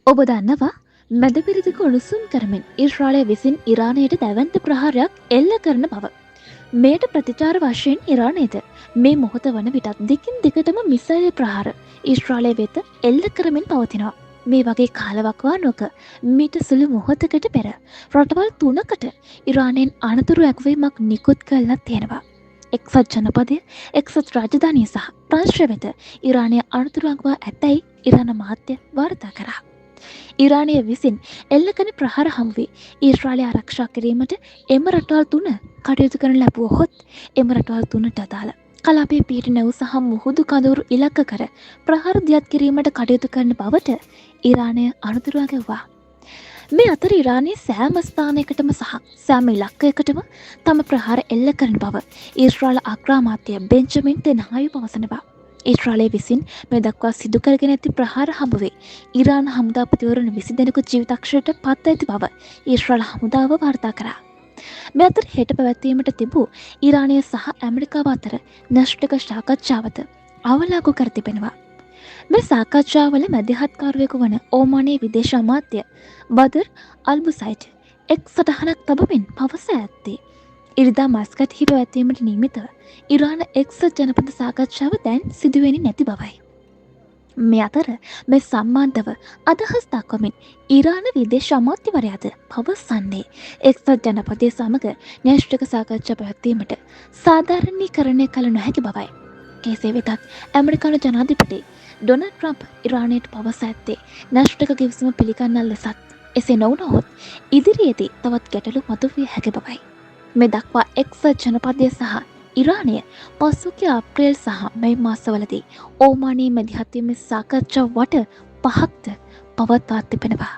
ඔබ දන්නවා මැදපිරිදික උණුසුම් කරමින් ඊශ්‍රායලය විසින් ඉරානයට දැවන්ත ප්‍රහාරයක් එල්ල කරන බව. මෙයට ප්‍රතිචාර වශයෙන් ඉරානයද මේ මොහොත වන විටත් දිකින් දිගටම මිසයිල් ප්‍රහාර ඊශ්‍රායලය වෙත එල්ල කරමින් පවතිනවා. මේ වගේ කාලවකවානුවක මීට සුළු මොහොතකට පෙර රටවල් 3කට ඉරානයෙන් අනතුරු ඇගවීමක් නිකුත් කළා තියෙනවා. එක්සත් ජනපදය, එක්සත් රාජධානිය සහ ප්‍රංශය වෙත ඉරානය අනතුරු අඟවා ඇතැයි ඉරාන මාධ්‍ය වාර්තා කරා. ඉරානය විසින් එල්ලකන ප්‍රහාර හමුවේ ඊශ්‍රායලය ආරක්ෂා කිරීමට එම රටවල් 3 කටයුතු කරන ලැබුවහොත් එම රටවල් 3ට අදාළ කලාපයේ පිහිටි නැව් සහ මුහුදු කඳවුරු ඉලක්ක කර ප්‍රහාර දියත් කිරීමට කටයුතු කරන බවට ඉරානය අනුතුරු අගවුවා. මේ අතර ඉරානයේ සෑම ස්ථානයකටම සහ සෑම ඉලක්කයකටම තම ප්‍රහාර එල්ල කරන බව ඊශ්‍රායල අග්‍රාමාත්‍ය බෙන්ජමින් නෙතන්යාහු පවසනවා. ඊශ්‍රායලය විසින් මේ දක්වා සිදු කරගෙන ඇති ප්‍රහාර හමුවේ ඉරාන හමුදාපතිවරුන් 20 දෙනෙකු ජීවිතක්ෂයට පත් ඇති බව ඊශ්‍රායල හමුදාව වාර්තා කරා. මේ අතර හෙට පැවැත්වීමට තිබූ ඉරානය සහ ඇමරිකාව අතර න්‍යෂ්ටික සාකච්ඡාවද අවලාගු කර තිබෙනවා. මේ සාකච්ඡාවල මැදිහත්කාරයෙකු වන ඕමානයේ විදේශ අමාත්‍ය බදර් අල්බුසයිඩ් එක් සටහනක් තබමින් පවසා ඇත්තේ ඉරිදා මස්කට්හි පැවැත්වීමට නියමිතව ඉරාන එක්සත් ජනපද සාකච්ඡාව දැන් සිදුවෙන්නේ නැති බවයි. මේ අතර මේ සම්බන්ධව අදහස් දක්වමින් ඉරාන විදේශ අමාත්‍යවරයාද පවසන්නේ එක්සත් ජනපදයේ සමග න්‍යෂ්ටික සාකච්ඡා පැවැත්වීමට සාධාරණීකරණය කළ නොහැකි බවයි. කෙසේ වෙතත් ඇමරිකානු ජනාධිපති ඩොනල්ඩ් ට්‍රම්ප් ඉරානයට පවසා ඇත්තේ න්‍යෂ්ටික කිවිසුම පිළිගන්නා ලෙසත් එසේ නොවුනහොත් ඉදිරියේදී තවත් ගැටලු මතුවිය හැකි බවයි. මේ දක්වා එක්සත් ජනපදය සහ ඉරානය පසුගිය අප්‍රේල් සහ මැයි මාසවලදී ඕමානයේ මැදිහත්වීමේ සාකච්ඡා වට 5ක්ද පවත්වා තිබෙනවා.